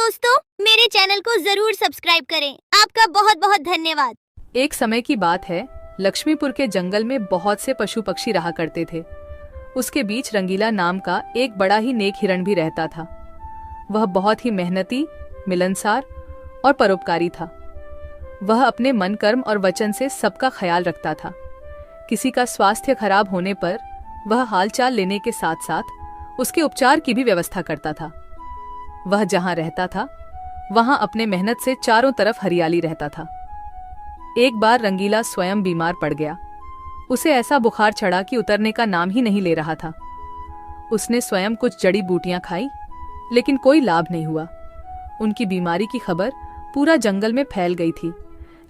दोस्तों, मेरे चैनल को जरूर सब्सक्राइब करें। आपका बहुत बहुत धन्यवाद। एक समय की बात है, लक्ष्मीपुर के जंगल में बहुत से पशु पक्षी रहा करते थे। उसके बीच रंगीला नाम का एक बड़ा ही नेक हिरण भी रहता था। वह बहुत ही मेहनती, मिलनसार और परोपकारी था। वह अपने मन, कर्म और वचन से सबका ख्याल रखता था। किसी का स्वास्थ्य खराब होने पर वह हालचाल लेने के साथ साथ उसके उपचार की भी व्यवस्था करता था। वह जहां रहता था वहां अपने मेहनत से चारों तरफ हरियाली रहता था। एक बार रंगीला स्वयं बीमार पड़ गया। उसे ऐसा बुखार चढ़ा कि उतरने का नाम ही नहीं ले रहा था। उसने स्वयं कुछ जड़ी बूटियां खाई, लेकिन कोई लाभ नहीं हुआ। उनकी बीमारी की खबर पूरा जंगल में फैल गई थी,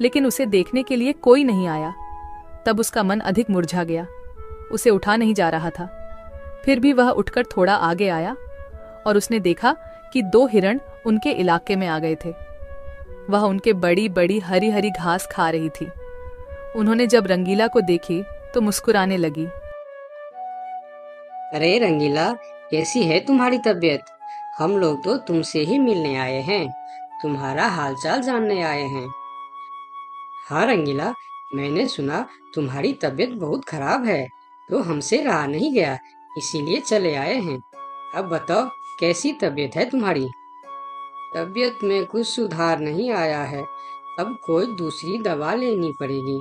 लेकिन उसे देखने के लिए कोई नहीं आया। तब उसका मन अधिक मुरझा गया। उसे उठा नहीं जा रहा था। फिर भी वह उठकर थोड़ा आगे आया और उसने देखा कि 2 हिरण उनके इलाके में आ गए थे। वह उनके बड़ी बड़ी हरी हरी घास खा रही थी। उन्होंने जब रंगीला को देखी तो मुस्कुराने लगी। अरे रंगीला, कैसी है तुम्हारी तबीयत? हम लोग तो तुमसे ही मिलने आए हैं, तुम्हारा हालचाल जानने आए हैं। हाँ रंगीला, मैंने सुना तुम्हारी तबीयत बहुत खराब है, तो हमसे रहा नहीं गया, इसीलिए चले आए हैं। अब बताओ, कैसी तबीयत है तुम्हारी? तबीयत में कुछ सुधार नहीं आया है, अब कोई दूसरी दवा लेनी पड़ेगी।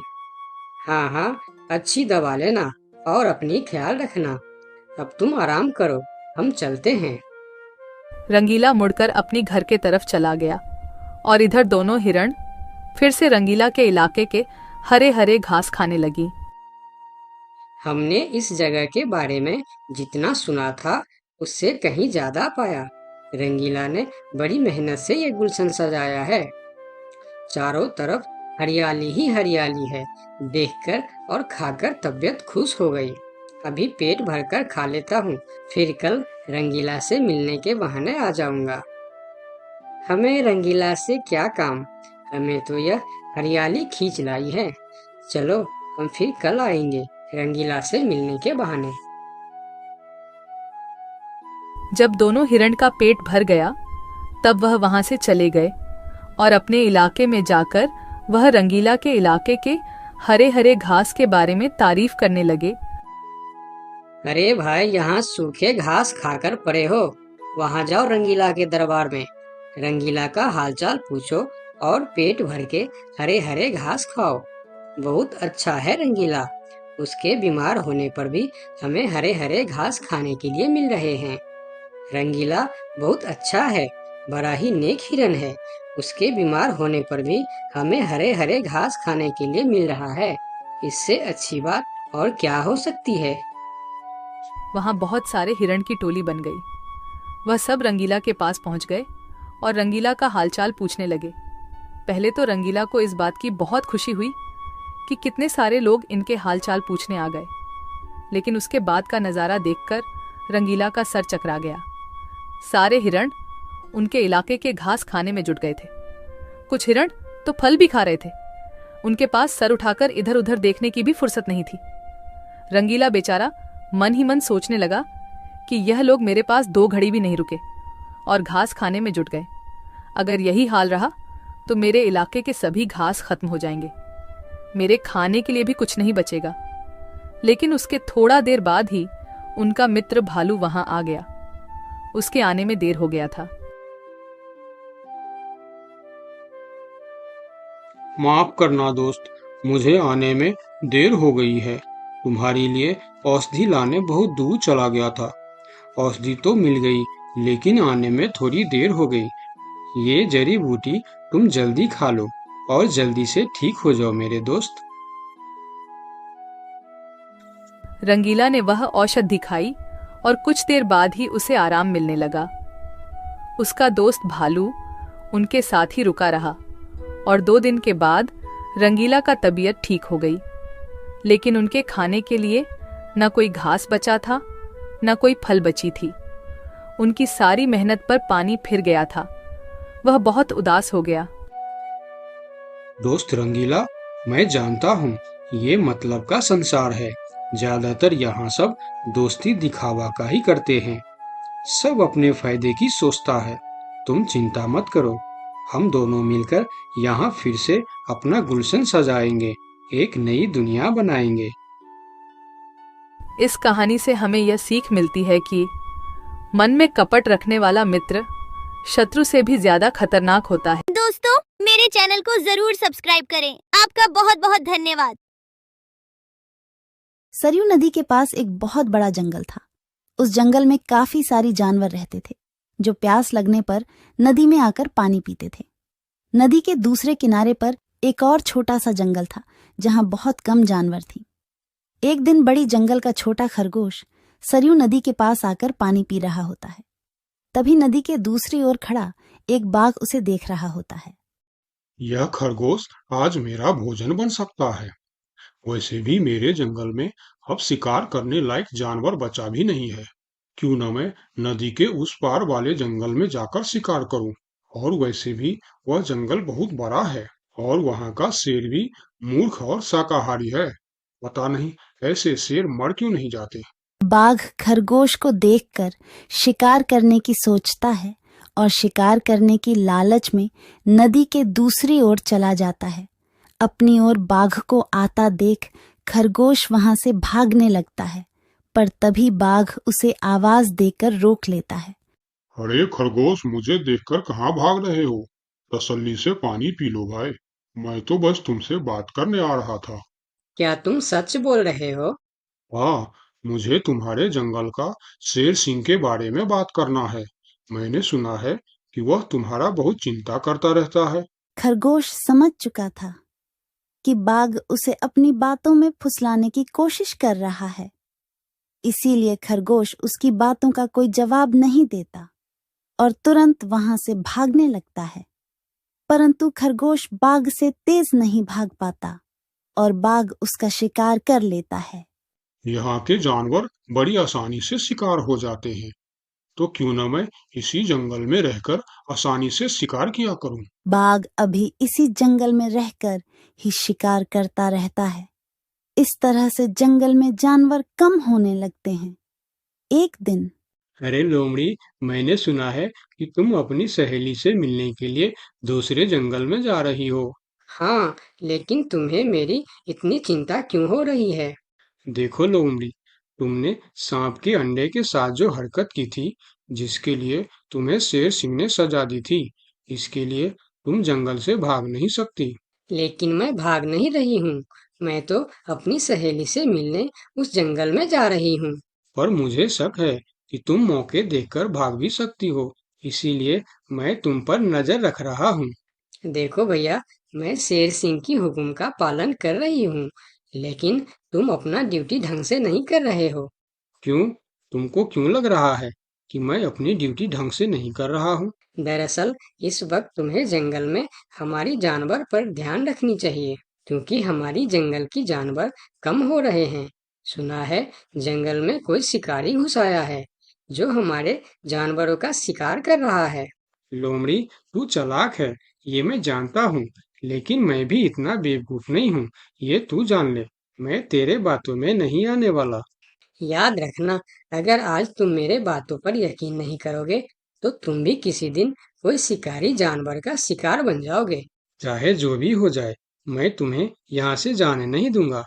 हाँ हाँ, अच्छी दवा लेना और अपनी ख्याल रखना। अब तुम आराम करो, हम चलते हैं। रंगीला मुड़कर अपनी घर के तरफ चला गया और इधर दोनों हिरण फिर से रंगीला के इलाके के हरे हरे घास खाने लगी। हमने इस जगह के बारे में जितना सुना था उससे कहीं ज्यादा पाया। रंगीला ने बड़ी मेहनत से ये गुलशन सजाया है। चारों तरफ हरियाली ही हरियाली है। देखकर और खाकर तबीयत खुश हो गई। अभी पेट भरकर खा लेता हूँ, फिर कल रंगीला से मिलने के बहाने आ जाऊंगा। हमें रंगीला से क्या काम, हमें तो यह हरियाली खींच लाई है। चलो, हम फिर कल आएंगे रंगीला से मिलने के बहाने। जब दोनों हिरण का पेट भर गया तब वह वहां से चले गए और अपने इलाके में जाकर वह रंगीला के इलाके के हरे हरे घास के बारे में तारीफ करने लगे। अरे भाई, यहाँ सूखे घास खाकर पड़े हो, वहाँ जाओ रंगीला के दरबार में, रंगीला का हालचाल पूछो और पेट भर के हरे हरे घास खाओ। बहुत अच्छा है रंगीला, उसके बीमार होने पर भी हमें हरे हरे घास खाने के लिए मिल रहे हैं। रंगीला बहुत अच्छा है, बड़ा ही नेक हिरन है, उसके बीमार होने पर भी हमें हरे हरे घास खाने के लिए मिल रहा है। इससे अच्छी बात और क्या हो सकती है। वहां बहुत सारे हिरण की टोली बन गई। वह सब रंगीला के पास पहुंच गए और रंगीला का हालचाल पूछने लगे। पहले तो रंगीला को इस बात की बहुत खुशी हुई कि कितने सारे लोग इनके हालचाल पूछने आ गए, लेकिन उसके बाद का नज़ारा देखकर रंगीला का सर चकरा गया। सारे हिरण उनके इलाके के घास खाने में जुट गए थे। कुछ हिरण तो फल भी खा रहे थे। उनके पास सर उठाकर इधर उधर देखने की भी फुर्सत नहीं थी। रंगीला बेचारा मन ही मन सोचने लगा कि यह लोग मेरे पास 2 घड़ी भी नहीं रुके और घास खाने में जुट गए। अगर यही हाल रहा तो मेरे इलाके के सभी घास खत्म हो जाएंगे, मेरे खाने के लिए भी कुछ नहीं बचेगा। लेकिन उसके थोड़ा देर बाद ही उनका मित्र भालू वहां आ गया। उसके आने में देर हो गया था। माफ करना दोस्त, मुझे आने में देर हो गई है। तुम्हारे लिए औषधि लाने बहुत दूर चला गया था। औषधि तो मिल गई, लेकिन आने में थोड़ी देर हो गई। ये जड़ी बूटी तुम जल्दी खा लो और जल्दी से ठीक हो जाओ मेरे दोस्त। रंगीला ने वह औषधि खाई और कुछ देर बाद ही उसे आराम मिलने लगा। उसका दोस्त भालू उनके साथ ही रुका रहा और 2 दिन के बाद रंगीला का तबीयत ठीक हो गई। लेकिन उनके खाने के लिए न कोई घास बचा था, न कोई फल बची थी। उनकी सारी मेहनत पर पानी फिर गया था। वह बहुत उदास हो गया। दोस्त रंगीला, मैं जानता हूँ ये मतलब का संसार है। ज्यादातर यहाँ सब दोस्ती दिखावा का ही करते हैं। सब अपने फायदे की सोचता है। तुम चिंता मत करो, हम दोनों मिलकर यहाँ फिर से अपना गुलशन सजाएंगे, एक नई दुनिया बनाएंगे। इस कहानी से हमें यह सीख मिलती है कि मन में कपट रखने वाला मित्र शत्रु से भी ज्यादा खतरनाक होता है। दोस्तों, मेरे चैनल को जरूर सब्सक्राइब करें। आपका बहुत बहुत धन्यवाद। सरयू नदी के पास एक बहुत बड़ा जंगल था। उस जंगल में काफी सारी जानवर रहते थे जो प्यास लगने पर नदी में आकर पानी पीते थे। नदी के दूसरे किनारे पर एक और छोटा सा जंगल था जहां बहुत कम जानवर थी। एक दिन बड़ी जंगल का छोटा खरगोश सरयू नदी के पास आकर पानी पी रहा होता है। तभी नदी के दूसरी ओर खड़ा एक बाघ उसे देख रहा होता है। यह खरगोश आज मेरा भोजन बन सकता है। वैसे भी मेरे जंगल में अब शिकार करने लायक जानवर बचा भी नहीं है। क्यों न मैं नदी के उस पार वाले जंगल में जाकर शिकार करूं। और वैसे भी वह जंगल बहुत बड़ा है और वहां का शेर भी मूर्ख और शाकाहारी है। पता नहीं ऐसे शेर मर क्यों नहीं जाते। बाघ खरगोश को देखकर शिकार करने की सोचता है और शिकार करने की लालच में नदी के दूसरी ओर चला जाता है। अपनी ओर बाघ को आता देख खरगोश वहां से भागने लगता है, पर तभी बाघ उसे आवाज देकर रोक लेता है। अरे खरगोश, मुझे देखकर कहाँ भाग रहे हो? तसल्ली से पानी पी लो भाई। मैं तो बस तुमसे बात करने आ रहा था। क्या तुम सच बोल रहे हो? हाँ, मुझे तुम्हारे जंगल का शेर सिंह के बारे में बात करना है। मैंने सुना है कि वह तुम्हारा बहुत चिंता करता रहता है। खरगोश समझ चुका था कि बाघ उसे अपनी बातों में फुसलाने की कोशिश कर रहा है। इसीलिए खरगोश उसकी बातों का कोई जवाब नहीं देता और तुरंत वहां से भागने लगता है। परंतु खरगोश बाघ से तेज नहीं भाग पाता और बाघ उसका शिकार कर लेता है। यहाँ के जानवर बड़ी आसानी से शिकार हो जाते हैं, तो क्यों न मैं इसी जंगल में रहकर आसानी से शिकार किया करूं। बाघ अभी इसी जंगल में रहकर ही शिकार करता रहता है। इस तरह से जंगल में जानवर कम होने लगते हैं। एक दिन अरे लोमड़ी, मैंने सुना है कि तुम अपनी सहेली से मिलने के लिए दूसरे जंगल में जा रही हो। हाँ, लेकिन तुम्हें मेरी इतनी चिंता क्यों हो रही है? देखो लोमड़ी, तुमने सांप के अंडे के साथ जो हरकत की थी, जिसके लिए तुम्हें शेर सिंह ने सजा दी थी, इसके लिए तुम जंगल से भाग नहीं सकती। लेकिन मैं भाग नहीं रही हूँ। मैं तो अपनी सहेली से मिलने उस जंगल में जा रही हूँ। पर मुझे शक है कि तुम मौके देखकर भाग भी सकती हो, इसीलिए मैं तुम पर नजर रख रहा हूँ। देखो भैया, मैं शेर सिंह की हुक्म का पालन कर रही हूँ, लेकिन तुम अपना ड्यूटी ढंग से नहीं कर रहे हो। क्यों? तुमको क्यों लग रहा है कि मैं अपनी ड्यूटी ढंग से नहीं कर रहा हूँ? दरअसल इस वक्त तुम्हें जंगल में हमारी जानवर पर ध्यान रखनी चाहिए, क्योंकि हमारी जंगल की जानवर कम हो रहे हैं। सुना है जंगल में कोई शिकारी घुस आया है जो हमारे जानवरों का शिकार कर रहा है। लोमड़ी, तू चालाक है, ये मैं जानता हूँ, लेकिन मैं भी इतना बेवकूफ नहीं हूँ, ये तू जान ले। मैं तेरे बातों में नहीं आने वाला। याद रखना, अगर आज तुम मेरे बातों पर यकीन नहीं करोगे तो तुम भी किसी दिन कोई शिकारी जानवर का शिकार बन जाओगे। चाहे जो भी हो जाए, मैं तुम्हें यहाँ से जाने नहीं दूंगा।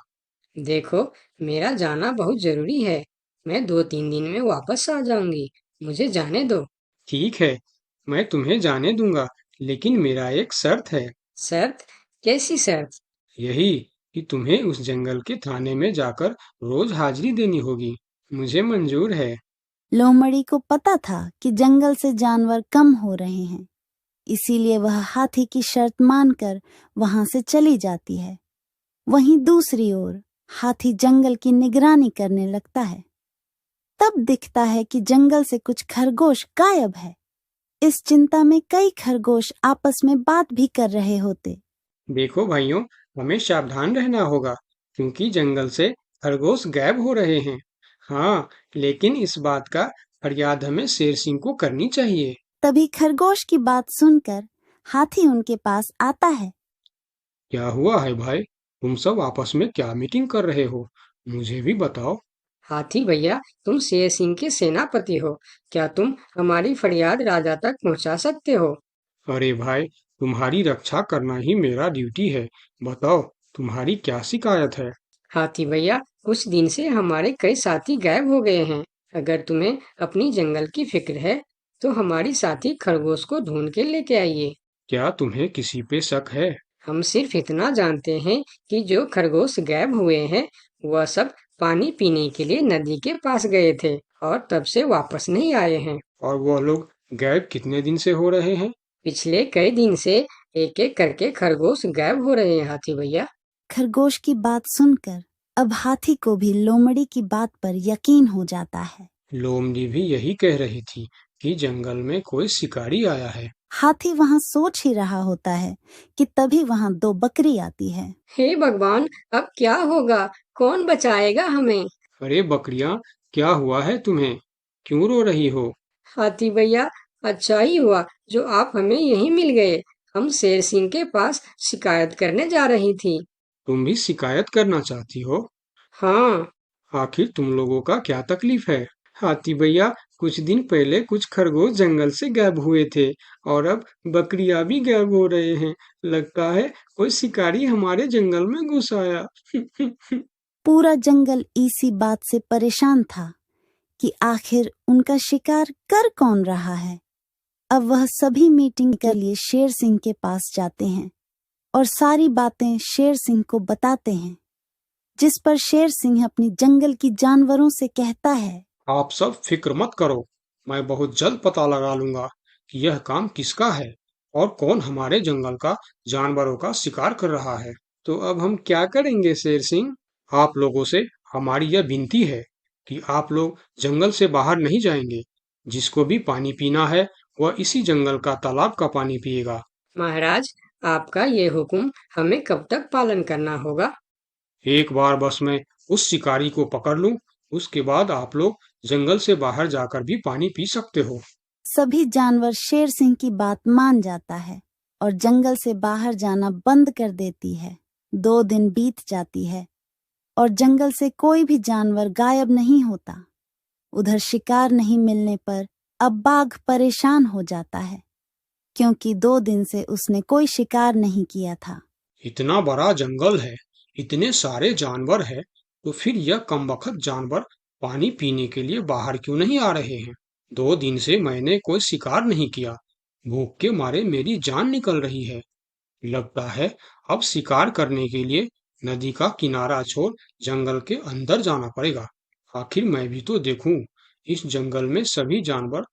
देखो, मेरा जाना बहुत जरूरी है। मैं 2-3 दिन में वापस आ जाऊंगी। मुझे जाने दो। ठीक है, मैं तुम्हें जाने दूंगा, लेकिन मेरा एक शर्त है। शर्त? कैसी शर्त? यही कि तुम्हें उस जंगल के थाने में जाकर रोज हाजिरी देनी होगी। मुझे मंजूर है। लोमड़ी को पता था कि जंगल से जानवर कम हो रहे हैं, इसीलिए वह हाथी की शर्त मानकर वहां से चली जाती है। वहीं दूसरी ओर हाथी जंगल की निगरानी करने लगता है। तब दिखता है कि जंगल से कुछ खरगोश गायब है। इस चिंता में कई खरगोश आपस में बात भी कर रहे होते। देखो भाइयों, हमें सावधान रहना होगा, क्योंकि जंगल से खरगोश गायब हो रहे हैं। हाँ, लेकिन इस बात का फरियाद हमें शेर सिंह को करनी चाहिए। तभी खरगोश की बात सुनकर हाथी उनके पास आता है। क्या हुआ है भाई? तुम सब आपस में क्या मीटिंग कर रहे हो? मुझे भी बताओ। हाथी भैया, तुम शेर सिंह के सेनापति हो, क्या तुम हमारी फरियाद राजा तक पहुंचा सकते हो? अरे भाई, तुम्हारी रक्षा करना ही मेरा ड्यूटी है। बताओ, तुम्हारी क्या शिकायत है? हाथी भैया, कुछ दिन से हमारे कई साथी गायब हो गए हैं। अगर तुम्हें अपनी जंगल की फिक्र है तो हमारी साथी खरगोश को ढूंढ के लेके आइए। क्या तुम्हें किसी पे शक है? हम सिर्फ इतना जानते हैं कि जो खरगोश गायब हुए हैं वह सब पानी पीने के लिए नदी के पास गए थे और तब से वापस नहीं आए हैं। और वह लोग गायब कितने दिन से हो रहे हैं? पिछले कई दिन से एक एक करके खरगोश गायब हो रहे हैं हाथी भैया। खरगोश की बात सुनकर अब हाथी को भी लोमड़ी की बात पर यकीन हो जाता है। लोमड़ी भी यही कह रही थी कि जंगल में कोई शिकारी आया है। हाथी वहाँ सोच ही रहा होता है कि तभी वहाँ 2 बकरी आती है। हे भगवान, अब क्या होगा? कौन बचाएगा हमें? अरे बकरियां, क्या हुआ है तुम्हें? क्यों रो रही हो? हाथी भैया, अच्छा ही हुआ जो आप हमें यहीं मिल गए। हम शेर सिंह के पास शिकायत करने जा रही थी। तुम भी शिकायत करना चाहती हो? हाँ, आखिर तुम लोगों का क्या तकलीफ है? हाथी भैया, कुछ दिन पहले कुछ खरगोश जंगल से गायब हुए थे और अब बकरियां भी गायब हो रहे हैं। लगता है कोई शिकारी हमारे जंगल में घुस आया। पूरा जंगल इसी बात से परेशान था कि आखिर उनका शिकार कर कौन रहा है। अब वह सभी मीटिंग के लिए शेर सिंह के पास जाते हैं और सारी बातें शेर सिंह को बताते हैं, जिस पर शेर सिंह अपनी जंगल की जानवरों से कहता है, आप सब फिक्र मत करो, मैं बहुत जल्द पता लगा लूंगा कि यह काम किसका है और कौन हमारे जंगल का जानवरों का शिकार कर रहा है। तो अब हम क्या करेंगे शेर सिंह? आप लोगों से हमारी यह विनती है कि आप लोग जंगल से बाहर नहीं जाएंगे। जिसको भी पानी पीना है वह इसी जंगल का तालाब का पानी पिएगा। महाराज, आपका ये हुक्म हमें कब तक पालन करना होगा? एक बार बस मैं उस शिकारी को पकड़ लूं, उसके बाद आप लोग जंगल से बाहर जाकर भी पानी पी सकते हो। सभी जानवर शेर सिंह की बात मान जाता है और जंगल से बाहर जाना बंद कर देती है। 2 दिन बीत जाती है और जंगल से कोई भी जानवर गायब नहीं होता। उधर शिकार नहीं मिलने पर अब बाघ परेशान हो जाता है, क्योंकि 2 दिन से उसने कोई शिकार नहीं किया था। इतना बड़ा जंगल है, इतने सारे जानवर है, तो फिर यह कमबख्त जानवर पानी पीने के लिए बाहर क्यों नहीं आ रहे हैं? 2 दिन से मैंने कोई शिकार नहीं किया, भूख के मारे मेरी जान निकल रही है। लगता है अब शिकार करने के लिए नदी का किनारा छोड़ जंगल के अंदर जाना पड़ेगा। आखिर मैं भी तो देखूं, इस जंगल में सभी जानवर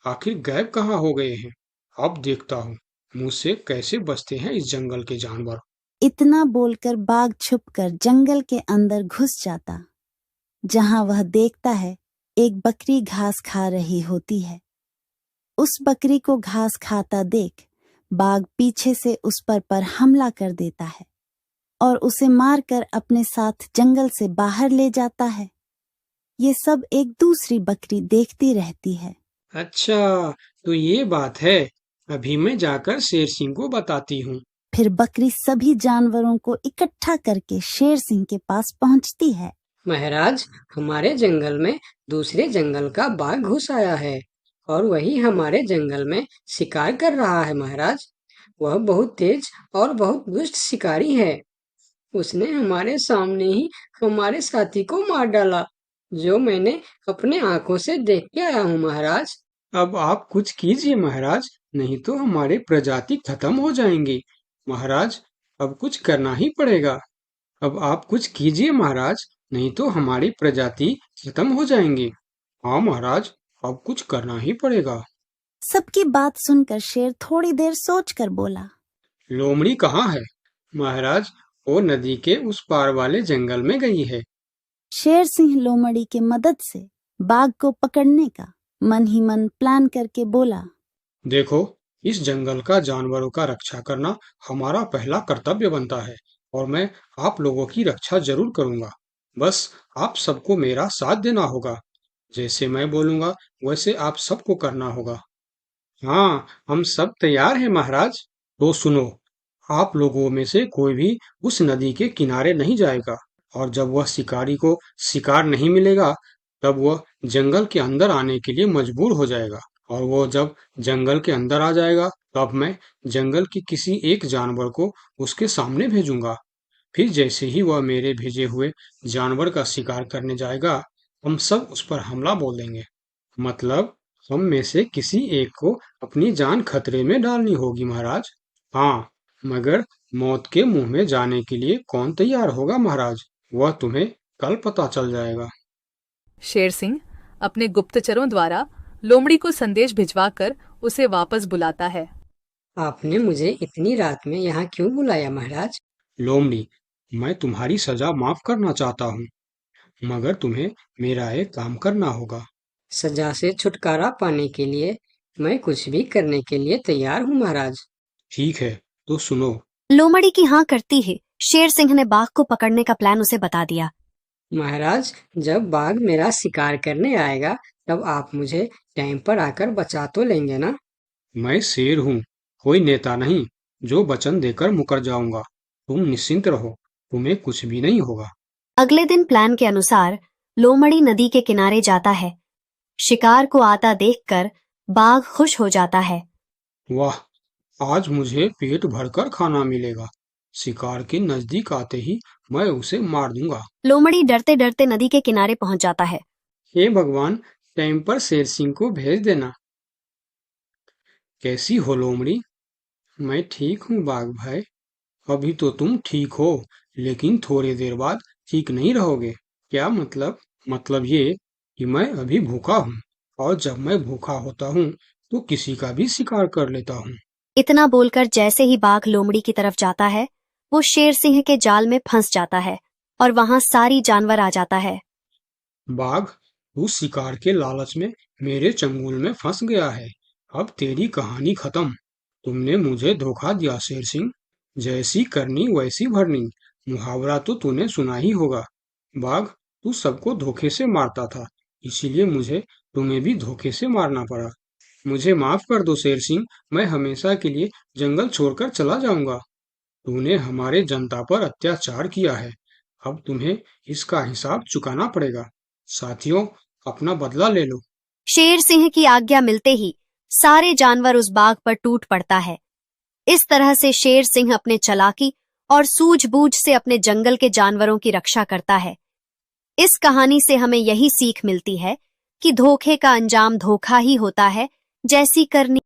आखिर गायब कहाँ हो गए हैं। अब देखता हूँ मुझसे कैसे बचते हैं इस जंगल के जानवर। इतना बोलकर बाघ छुपकर जंगल के अंदर घुस जाता, जहां वह देखता है एक बकरी घास खा रही होती है। उस बकरी को घास खाता देख बाघ पीछे से उस पर हमला कर देता है और उसे मारकर अपने साथ जंगल से बाहर ले जाता है। ये सब एक दूसरी बकरी देखती रहती है। अच्छा, तो ये बात है। अभी मैं जाकर शेर सिंह को बताती हूँ। फिर बकरी सभी जानवरों को इकट्ठा करके शेर सिंह के पास पहुंचती है। महाराज, हमारे जंगल में दूसरे जंगल का बाघ घुस आया है और वही हमारे जंगल में शिकार कर रहा है। महाराज, वह बहुत तेज और बहुत दुष्ट शिकारी है। उसने हमारे सामने ही हमारे साथी को मार डाला, जो मैंने अपने आंखों से देख के आया हूँ। महाराज, अब आप कुछ कीजिए महाराज, नहीं तो हमारे प्रजाति खत्म हो जाएंगे। महाराज, अब कुछ करना ही पड़ेगा। अब आप कुछ कीजिए महाराज, नहीं तो हमारी प्रजाति खत्म हो जाएंगे। हाँ महाराज, अब कुछ करना ही पड़ेगा। सबकी बात सुनकर शेर थोड़ी देर सोचकर बोला, लोमड़ी कहाँ है? महाराज, वो नदी के उस पार वाले जंगल में गई है। शेर सिंह लोमड़ी के मदद से बाघ को पकड़ने का मन ही मन प्लान करके बोला, देखो, इस जंगल का जानवरों का रक्षा करना हमारा पहला कर्तव्य बनता है और मैं आप लोगों की रक्षा जरूर करूंगा। बस आप सबको मेरा साथ देना होगा। जैसे मैं बोलूंगा वैसे आप सबको करना होगा। हाँ, हम सब तैयार हैं महाराज। तो सुनो, आप लोगों में से कोई भी उस नदी के किनारे नहीं जाएगा। और जब वह शिकारी को शिकार नहीं मिलेगा तब वह जंगल के अंदर आने के लिए मजबूर हो जाएगा, और वो जब जंगल के अंदर आ जाएगा तब मैं जंगल के किसी एक जानवर को उसके सामने भेजूंगा। फिर जैसे ही वह मेरे भेजे हुए जानवर का शिकार करने जाएगा, हम सब उस पर हमला बोल देंगे। मतलब हम में से किसी एक को अपनी जान खतरे में डालनी होगी महाराज। हाँ, मगर मौत के मुंह में जाने के लिए कौन तैयार होगा महाराज, वह तुम्हें कल पता चल जाएगा। शेर सिंह अपने गुप्तचरों द्वारा लोमड़ी को संदेश भिजवाकर उसे वापस बुलाता है। आपने मुझे इतनी रात में यहाँ क्यों बुलाया महाराज? लोमड़ी, मैं तुम्हारी सजा माफ करना चाहता हूँ, मगर तुम्हें मेरा एक काम करना होगा। सजा से छुटकारा पाने के लिए मैं कुछ भी करने के लिए तैयार हूँ महाराज। ठीक है, तो सुनो। लोमड़ी की हाँ करती ही शेर सिंह ने बाघ को पकड़ने का प्लान उसे बता दिया। महाराज, जब बाघ मेरा शिकार करने आएगा तब आप मुझे टाइम पर आकर बचा तो लेंगे ना? मैं शेर हूँ, कोई नेता नहीं जो वचन देकर मुकर जाऊंगा। तुम निश्चिंत रहो, तुम्हें कुछ भी नहीं होगा। अगले दिन प्लान के अनुसार लोमड़ी नदी के किनारे जाता है। शिकार को आता देखकर बाघ खुश हो जाता है। वाह, आज मुझे पेट भरकर खाना मिलेगा। शिकार के नजदीक आते ही मैं उसे मार दूंगा। लोमड़ी डरते डरते नदी के किनारे पहुंच जाता है। हे भगवान, टाइम पर शेर सिंह को भेज देना। कैसी हो लोमड़ी? मैं ठीक हूँ बाघ भाई। अभी तो तुम ठीक हो, लेकिन थोड़ी देर बाद ठीक नहीं रहोगे। क्या मतलब? मतलब ये कि मैं अभी भूखा हूँ, और जब मैं भूखा होता हूँ तो किसी का भी शिकार कर लेता हूँ। इतना बोलकर जैसे ही बाघ लोमड़ी की तरफ जाता है, वो शेर सिंह के जाल में फंस जाता है और वहां सारी जानवर आ जाता है। बाघ, तू शिकार के लालच में मेरे चंगुल में फंस गया है। अब तेरी कहानी खत्म। तुमने मुझे धोखा दिया शेर सिंह। जैसी करनी वैसी भरनी, मुहावरा तो तूने सुना ही होगा। बाघ, तू सबको धोखे से मारता था, इसीलिए मुझे तुम्हें भी धोखे से मारना पड़ा। मुझे माफ कर दो शेर सिंह, मैं हमेशा के लिए जंगल छोड़कर चला जाऊंगा। तूने हमारे जनता पर अत्याचार किया है, अब तुम्हें इसका हिसाब चुकाना पड़ेगा। साथियों, अपना बदला ले लो। शेर सिंह की आज्ञा मिलते ही सारे जानवर उस बाघ पर टूट पड़ता है। इस तरह से शेर सिंह अपने चालाकी और सूझबूझ से अपने जंगल के जानवरों की रक्षा करता है। इस कहानी से हमें यही सीख मिलती है कि धोखे का अंजाम धोखा ही होता है, जैसी करनी